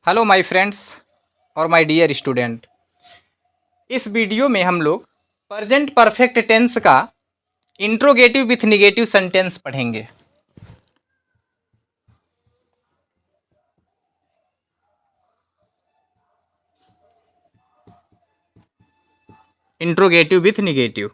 Hello my friends और my dear student. इस video में हम लोग प्रेजेंट परफेक्ट टेंस का इंट्रोगेटिव विथ निगेटिव सेंटेंस पढ़ेंगे। Interrogative with negative.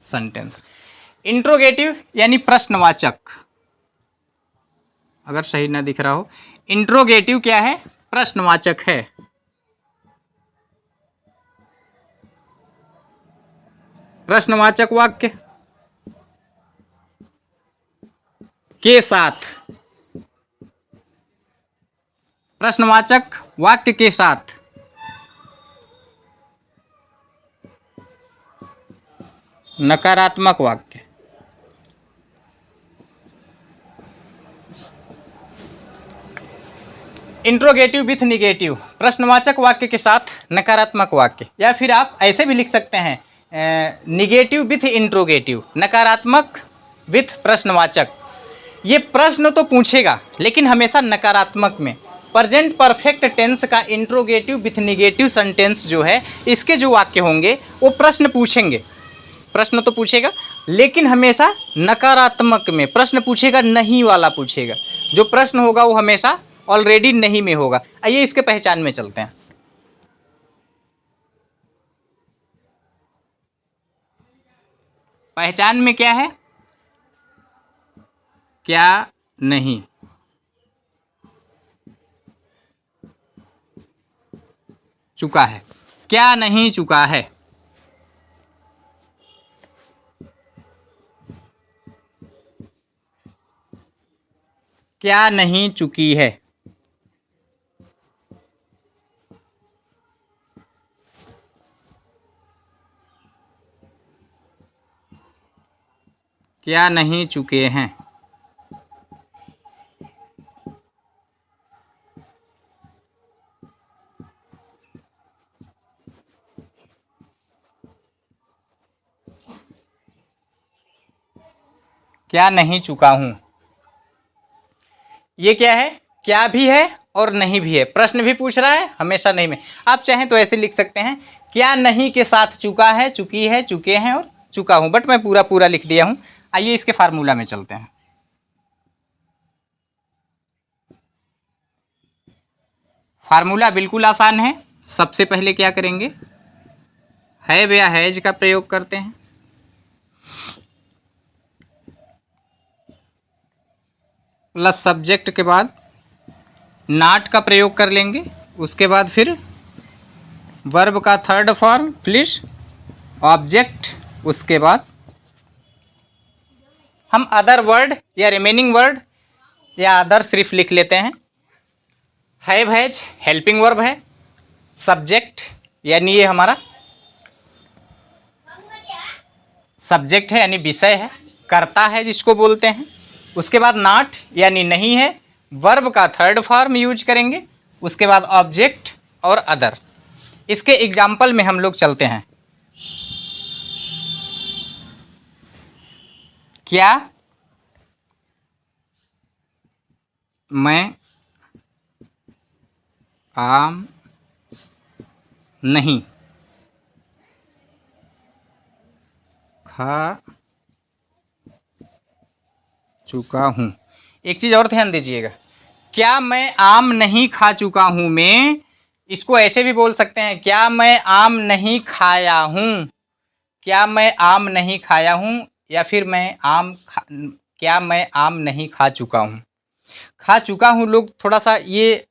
Sentence interrogative यानी प्रश्नवाचक। अगर सही ना दिख रहा हो, इंट्रोगेटिव क्या है? प्रश्नवाचक है। प्रश्नवाचक वाक्य के साथ, प्रश्नवाचक वाक्य के साथ नकारात्मक वाक्य। इंट्रोगेटिव विथ निगेटिव, प्रश्नवाचक वाक्य के साथ नकारात्मक वाक्य, या फिर आप ऐसे भी लिख सकते हैं निगेटिव विथ इंट्रोगेटिव, नकारात्मक विथ प्रश्नवाचक। ये प्रश्न तो पूछेगा लेकिन हमेशा नकारात्मक में। प्रेजेंट परफेक्ट टेंस का इंट्रोगेटिव विथ निगेटिव सेंटेंस जो है, इसके जो वाक्य होंगे वो प्रश्न पूछेंगे। प्रश्न तो पूछेगा लेकिन हमेशा नकारात्मक में। प्रश्न पूछेगा नहीं वाला पूछेगा। जो प्रश्न होगा वो हमेशा ऑलरेडी नहीं में होगा। आइए इसके पहचान में चलते हैं। पहचान में क्या है? क्या नहीं, चुका है। क्या नहीं चुका है, क्या नहीं चुकी है, क्या नहीं चुके हैं, क्या नहीं चुका हूं। ये क्या है? क्या भी है और नहीं भी है। प्रश्न भी पूछ रहा है, हमेशा नहीं में। आप चाहें तो ऐसे लिख सकते हैं, क्या नहीं के साथ चुका है, चुकी है, चुके हैं और चुका हूं। बट मैं पूरा पूरा लिख दिया हूं। आइए इसके फार्मूला में चलते हैं। फार्मूला बिल्कुल आसान है। सबसे पहले क्या करेंगे, हैव या हैज का प्रयोग करते हैं। प्लस सब्जेक्ट के बाद नॉट का प्रयोग कर लेंगे। उसके बाद फिर वर्ब का थर्ड फॉर्म प्लस ऑब्जेक्ट। उसके बाद हम अदर वर्ड या रिमेनिंग वर्ड या अदर सिर्फ लिख लेते हैं। हैव हैज हेल्पिंग वर्ब है। सब्जेक्ट यानी ये हमारा सब्जेक्ट है, यानी विषय है, कर्ता है जिसको बोलते हैं। उसके बाद नॉट यानी नहीं है, वर्ब का थर्ड फॉर्म यूज करेंगे। उसके बाद ऑब्जेक्ट और अदर। इसके एग्जाम्पल में हम लोग चलते हैं। क्या मैं आम नहीं खा चुका हूँ। एक चीज़ और ध्यान दीजिएगा, क्या मैं आम नहीं खा चुका हूँ में इसको ऐसे भी बोल सकते हैं, क्या मैं आम नहीं खाया हूँ। क्या मैं आम नहीं खाया हूँ, या फिर क्या मैं आम नहीं खा चुका हूँ। खा चुका हूँ लोग थोड़ा सा ये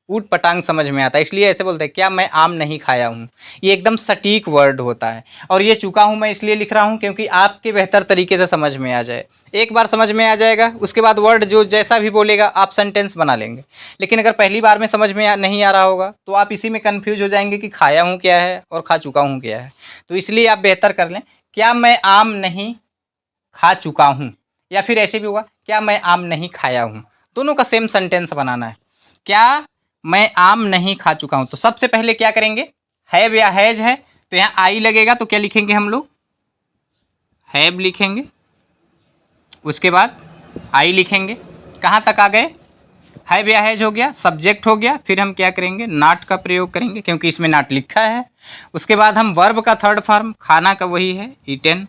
ऊट पटांग समझ में आता है, इसलिए ऐसे बोलते हैं क्या मैं आम नहीं खाया हूँ। ये एकदम सटीक वर्ड होता है। और ये चुका हूँ मैं इसलिए लिख रहा हूँ क्योंकि आपके बेहतर तरीके से समझ में आ जाए। एक बार समझ में आ जाएगा, उसके बाद वर्ड जो जैसा भी बोलेगा आप सेंटेंस बना लेंगे। लेकिन अगर पहली बार में समझ में नहीं आ रहा होगा तो आप इसी में कन्फ्यूज हो जाएंगे कि खाया हूँ क्या है और खा चुका हूँ क्या है। तो इसलिए आप बेहतर कर लें, क्या मैं आम नहीं खा चुका हूँ, या फिर ऐसे भी होगा क्या मैं आम नहीं खाया हूँ। दोनों का सेम सेंटेंस बनाना है। क्या मैं आम नहीं खा चुका हूँ, तो सबसे पहले क्या करेंगे, हैव या हैज है तो यहाँ आई लगेगा, तो क्या लिखेंगे हम लोग, हैव लिखेंगे। उसके बाद आई लिखेंगे। कहाँ तक आ गए, हैव या हैज हो गया, सब्जेक्ट हो गया, फिर हम क्या करेंगे, नॉट का प्रयोग करेंगे क्योंकि इसमें नॉट लिखा है। उसके बाद हम वर्ब का थर्ड फॉर्म, खाना का वही है ईटेन।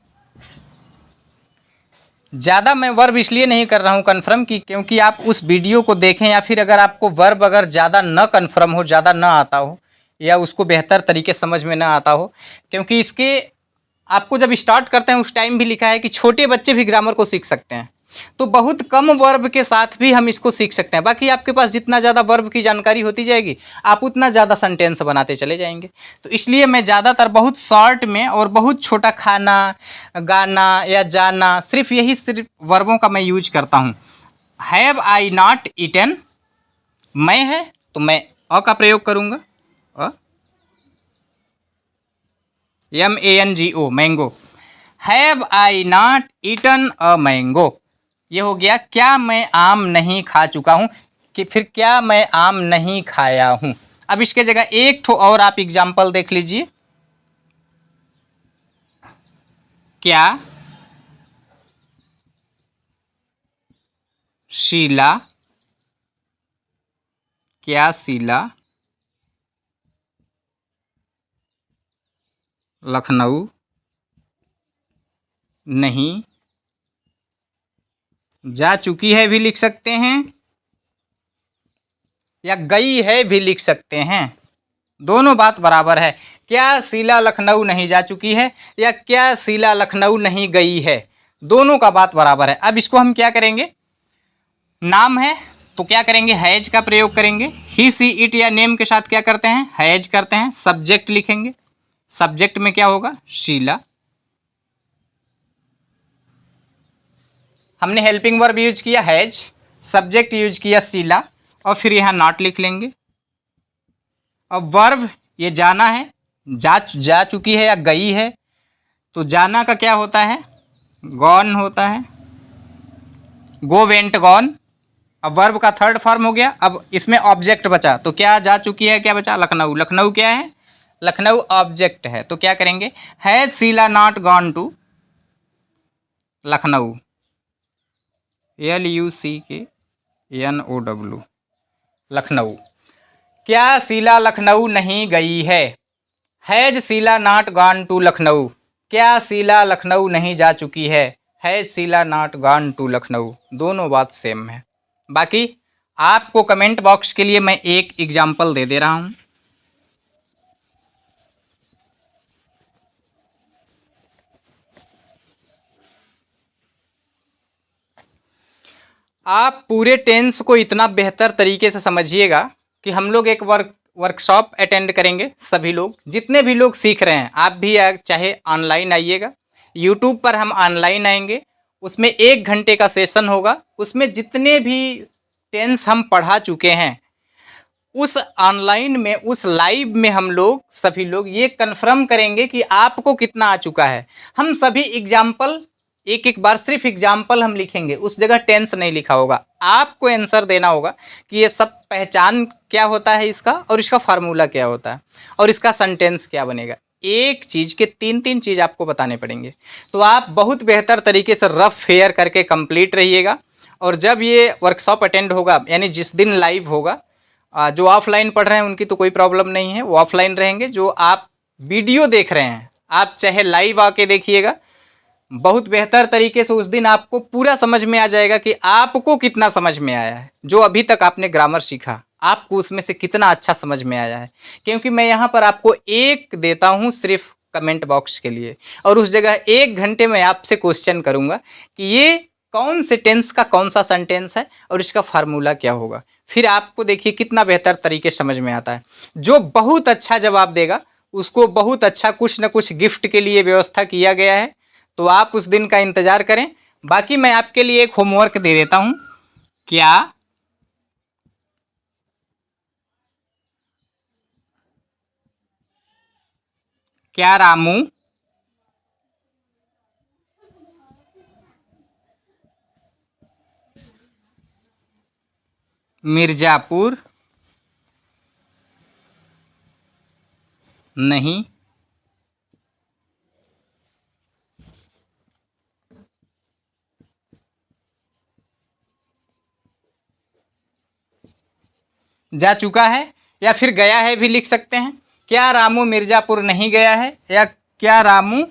ज़्यादा मैं वर्ब इसलिए नहीं कर रहा हूँ कन्फर्म की, क्योंकि आप उस वीडियो को देखें या फिर अगर आपको वर्ब अगर ज़्यादा न कन्फर्म हो, ज़्यादा न आता हो या उसको बेहतर तरीके समझ में न आता हो, क्योंकि इसके आपको जब स्टार्ट करते हैं उस टाइम भी लिखा है कि छोटे बच्चे भी ग्रामर को सीख सकते हैं, तो बहुत कम वर्ब के साथ भी हम इसको सीख सकते हैं। बाकी आपके पास जितना ज़्यादा वर्ब की जानकारी होती जाएगी आप उतना ज़्यादा सेंटेंस बनाते चले जाएंगे। तो इसलिए मैं ज़्यादातर बहुत शॉर्ट में और बहुत छोटा, खाना, गाना या जाना, सिर्फ वर्बों का मैं यूज करता हूँ। हैव आई नॉट ईटन, मैं है तो मैं अ का प्रयोग करूँगा, MANGO, mango. Have I not eaten a mango, ये हो गया क्या मैं आम नहीं खा चुका हूँ, कि फिर क्या मैं आम नहीं खाया हूँ। अब इसके जगह एक ठो और आप एग्जाम्पल देख लीजिए, क्या शीला, क्या शीला लखनऊ नहीं जा चुकी है भी लिख सकते हैं या गई है भी लिख सकते हैं, दोनों बात बराबर है। क्या शीला लखनऊ नहीं जा चुकी है या क्या शीला लखनऊ नहीं गई है, दोनों का बात बराबर है। अब इसको हम क्या करेंगे, नाम है तो क्या करेंगे, हैज का प्रयोग करेंगे। ही सी इट या नेम के साथ क्या करते हैं, हैज करते हैं। सब्जेक्ट लिखेंगे, सब्जेक्ट में क्या होगा, शीला। हमने हेल्पिंग वर्ब यूज किया हैज, सब्जेक्ट यूज किया शीला, और फिर यहाँ नॉट लिख लेंगे। अब वर्ब ये जाना है, जा चुकी है या गई है, तो जाना का क्या होता है, गॉन होता है, गो वेंट गॉन। अब वर्ब का थर्ड फॉर्म हो गया। अब इसमें ऑब्जेक्ट बचा, तो क्या जा चुकी है, क्या बचा, लखनऊ। लखनऊ क्या है, लखनऊ ऑब्जेक्ट है, तो क्या करेंगे, has Sheila not gone to Lucknow, LUCKNOW, Lucknow. क्या शीला लखनऊ नहीं गई है, has Sheila not gone to Lucknow. क्या शीला लखनऊ नहीं जा चुकी है, has Sheila not gone to Lucknow, दोनों बात सेम है। बाकी आपको कमेंट बॉक्स के लिए मैं एक एग्जाम्पल दे रहा हूँ। आप पूरे टेंस को इतना बेहतर तरीके से समझिएगा कि हम लोग एक वर्कशॉप अटेंड करेंगे, सभी लोग, जितने भी लोग सीख रहे हैं, आप भी चाहे ऑनलाइन आइएगा, यूट्यूब पर हम ऑनलाइन आएंगे, उसमें 1 घंटे का सेशन होगा। उसमें जितने भी टेंस हम पढ़ा चुके हैं, उस ऑनलाइन में, उस लाइव में हम लोग सभी लोग ये कन्फर्म करेंगे कि आपको कितना आ चुका है। हम सभी एग्जाम्पल एक एक बार सिर्फ एग्जाम्पल हम लिखेंगे, उस जगह टेंस नहीं लिखा होगा। आपको आंसर देना होगा कि ये सब पहचान क्या होता है इसका, और इसका फार्मूला क्या होता है, और इसका सेंटेंस क्या बनेगा। एक चीज़ के 3 चीज़ आपको बताने पड़ेंगे। तो आप बहुत बेहतर तरीके से रफ फेयर करके कंप्लीट रहिएगा। और जब ये वर्कशॉप अटेंड होगा, यानी जिस दिन लाइव होगा, जो ऑफलाइन पढ़ रहे हैं उनकी तो कोई प्रॉब्लम नहीं है, वो ऑफलाइन रहेंगे। जो आप वीडियो देख रहे हैं, आप चाहे लाइव आके देखिएगा, बहुत बेहतर तरीके से उस दिन आपको पूरा समझ में आ जाएगा कि आपको कितना समझ में आया है। जो अभी तक आपने ग्रामर सीखा, आपको उसमें से कितना अच्छा समझ में आया है। क्योंकि मैं यहाँ पर आपको एक देता हूँ सिर्फ कमेंट बॉक्स के लिए, और उस जगह 1 घंटे में आपसे क्वेश्चन करूँगा कि ये कौन से टेंस का कौन सा सेंटेंस है और इसका फार्मूला क्या होगा। फिर आपको देखिए कितना बेहतर तरीके समझ में आता है। जो बहुत अच्छा जवाब देगा उसको बहुत अच्छा कुछ न कुछ गिफ्ट के लिए व्यवस्था किया गया है, तो आप उस दिन का इंतज़ार करें। बाकी मैं आपके लिए एक होमवर्क दे देता हूँ। क्या रामू मिर्ज़ापुर नहीं जा चुका है, या फिर गया है भी लिख सकते हैं। क्या रामू मिर्ज़ापुर नहीं गया है, या क्या रामू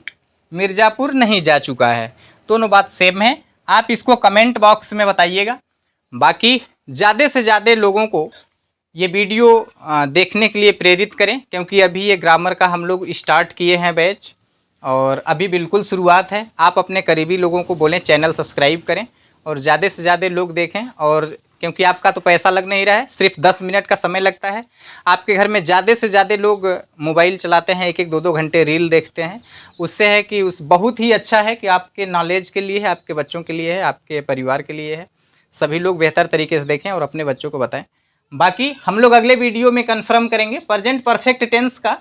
मिर्ज़ापुर नहीं जा चुका है, दोनों बात सेम है। आप इसको कमेंट बॉक्स में बताइएगा। बाकी ज़्यादा से ज़्यादा लोगों को ये वीडियो देखने के लिए प्रेरित करें, क्योंकि अभी ये ग्रामर का हम लोग स्टार्ट किए हैं बैच, और अभी बिल्कुल शुरुआत है। आप अपने करीबी लोगों को बोलें चैनल सब्सक्राइब करें और ज़्यादा से ज़्यादा लोग देखें। और क्योंकि आपका तो पैसा लग नहीं रहा है, सिर्फ 10 मिनट का समय लगता है। आपके घर में ज़्यादा से ज़्यादा लोग मोबाइल चलाते हैं, 1-1, 2-2 घंटे रील देखते हैं। उससे है कि उस बहुत ही अच्छा है कि आपके नॉलेज के लिए है, आपके बच्चों के लिए है, आपके परिवार के लिए है। सभी लोग बेहतर तरीके से देखें और अपने बच्चों को बताएं। बाकी हम लोग अगले वीडियो में कन्फर्म करेंगे। प्रेजेंट परफेक्ट टेंस का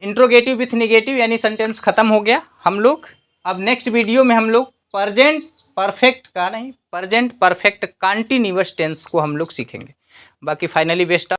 इंट्रोगेटिव विथ निगेटिव यानी सेंटेंस ख़त्म हो गया। हम लोग अब नेक्स्ट वीडियो में हम लोग प्रेजेंट परफेक्ट का नहीं, प्रेजेंट परफेक्ट कंटीन्यूअस टेंस को हम लोग सीखेंगे। बाकी फाइनली बेस्ट